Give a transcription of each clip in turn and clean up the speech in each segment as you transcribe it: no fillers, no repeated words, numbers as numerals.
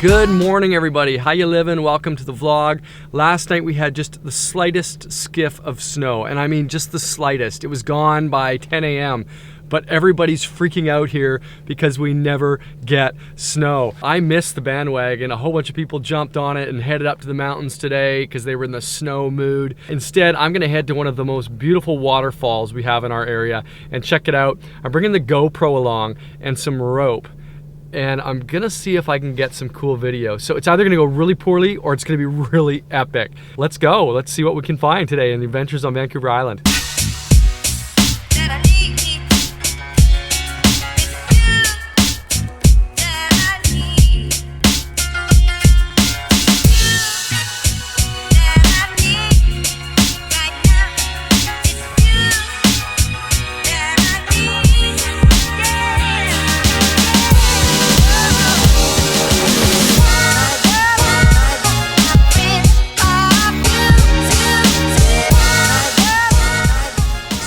Good morning, everybody. How you living? Welcome to the vlog. Last night we had just the slightest skiff of snow, and I mean just the slightest. It was gone by 10 a.m. but everybody's freaking out here because we never get snow. I missed the bandwagon. A whole bunch of people jumped on it and headed up to the mountains today because they were in the snow mood. Instead, I'm gonna head to one of the most beautiful waterfalls we have in our area and check it out. I'm bringing the GoPro along and some rope, and I'm gonna see if I can get some cool video. So it's either gonna go really poorly or it's gonna be really epic. Let's go. Let's see what we can find today in the adventures on Vancouver Island.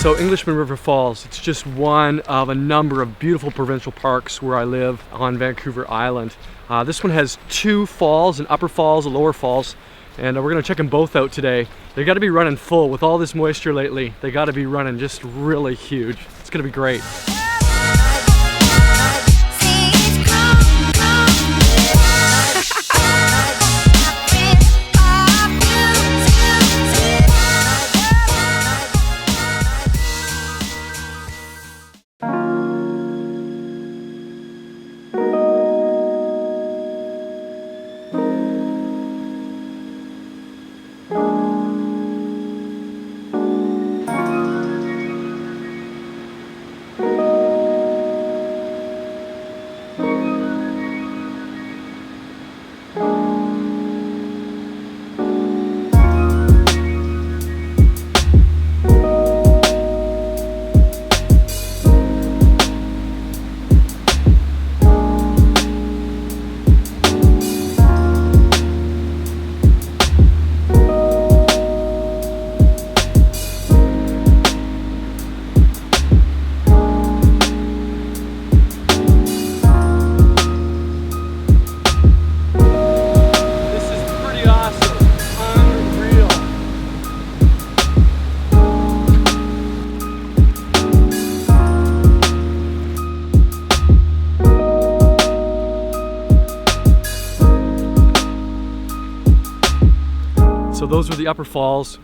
So Englishman River Falls, it's just one of a number of beautiful provincial parks where I live on Vancouver Island. This one has two falls, an upper falls, a lower falls, and we're gonna check them both out today. They gotta be running full with all this moisture lately. They gotta be running just really huge. It's gonna be great. So those were the upper falls,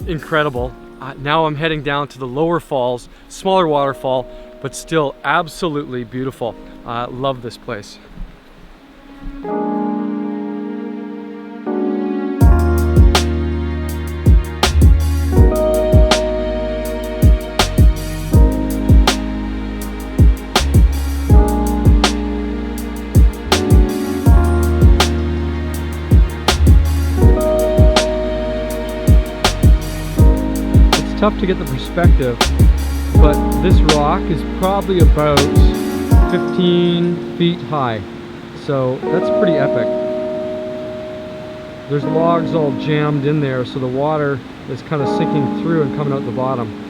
incredible. Now I'm heading down to the lower falls, smaller waterfall, but still absolutely beautiful. Love this place. Tough to get the perspective, but this rock is probably about 15 feet high, so that's pretty epic. There's logs all jammed in there, so the water is kind of sinking through and coming out the bottom.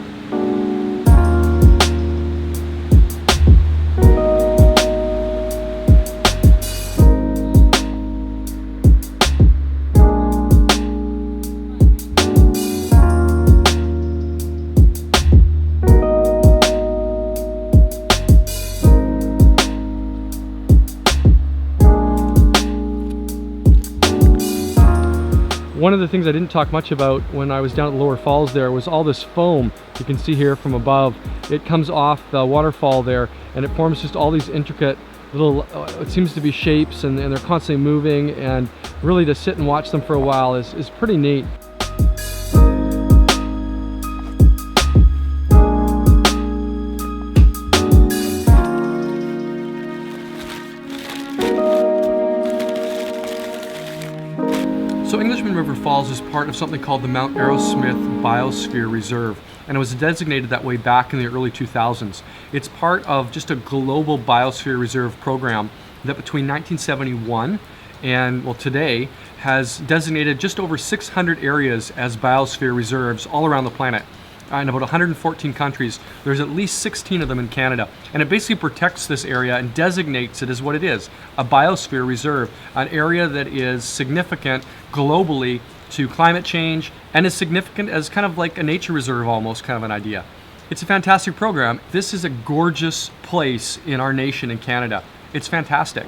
One of the things I didn't talk much about when I was down at the lower falls there was all this foam you can see here from above. It comes off the waterfall there and it forms just all these intricate little, it seems to be shapes, and they're constantly moving, and really to sit and watch them for a while is pretty neat. is part of something called the Mount Arrowsmith Biosphere Reserve, and it was designated that way back in the early 2000s. It's part of just a global biosphere reserve program that between 1971 and, well, today, has designated just over 600 areas as biosphere reserves all around the planet. In about 114 countries, there's at least 16 of them in Canada. And it basically protects this area and designates it as what it is, a biosphere reserve, an area that is significant globally to climate change and is significant as kind of like a nature reserve, almost kind of an idea. It's a fantastic program. This is a gorgeous place in our nation in Canada. It's fantastic.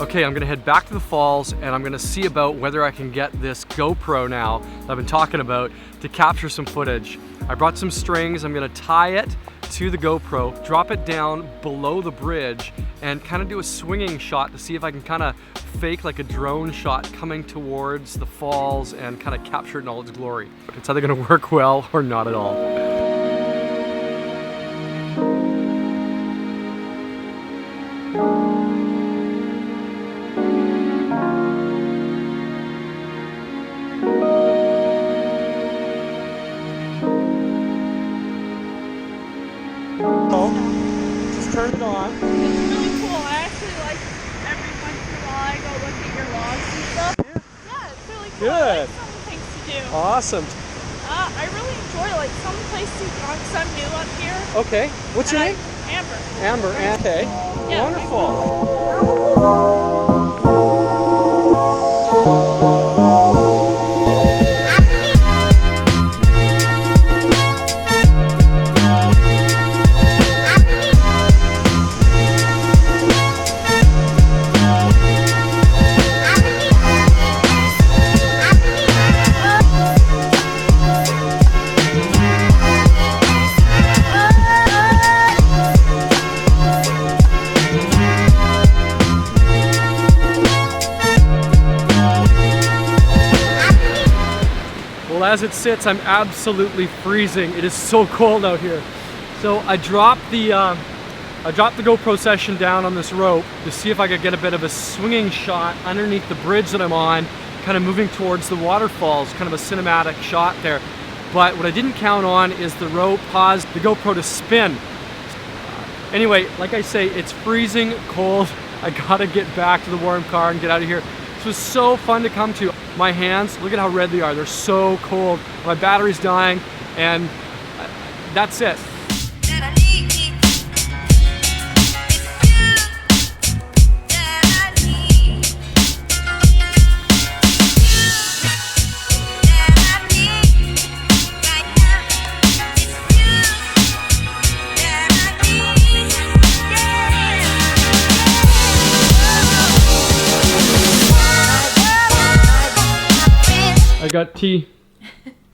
Okay, I'm gonna head back to the falls and I'm gonna see about whether I can get this GoPro now that I've been talking about to capture some footage. I brought some strings, I'm gonna tie it to the GoPro, drop it down below the bridge and kind of do a swinging shot to see if I can kind of fake like a drone shot coming towards the falls and kind of capture it in all its glory. It's either gonna work well or not at all. Just turn it on. It's really cool. I actually like every once in a while I go look at your logs and stuff. Yeah, it's really cool. Good. I like some things to do. Awesome. I really enjoy like some places because I'm new up here. Okay. What's your name? Amber. Amber. Okay. Yeah, Wonderful. As it sits, I'm absolutely freezing. It is so cold out here. So I dropped the GoPro session down on this rope to see if I could get a bit of a swinging shot underneath the bridge that I'm on, kind of moving towards the waterfalls, kind of a cinematic shot there. But what I didn't count on is the rope caused the GoPro to spin. Anyway, like I say, it's freezing cold. I gotta get back to the warm car and get out of here. This was so fun to come to. My hands, look at how red they are. They're so cold. My battery's dying, and that's it. I got tea.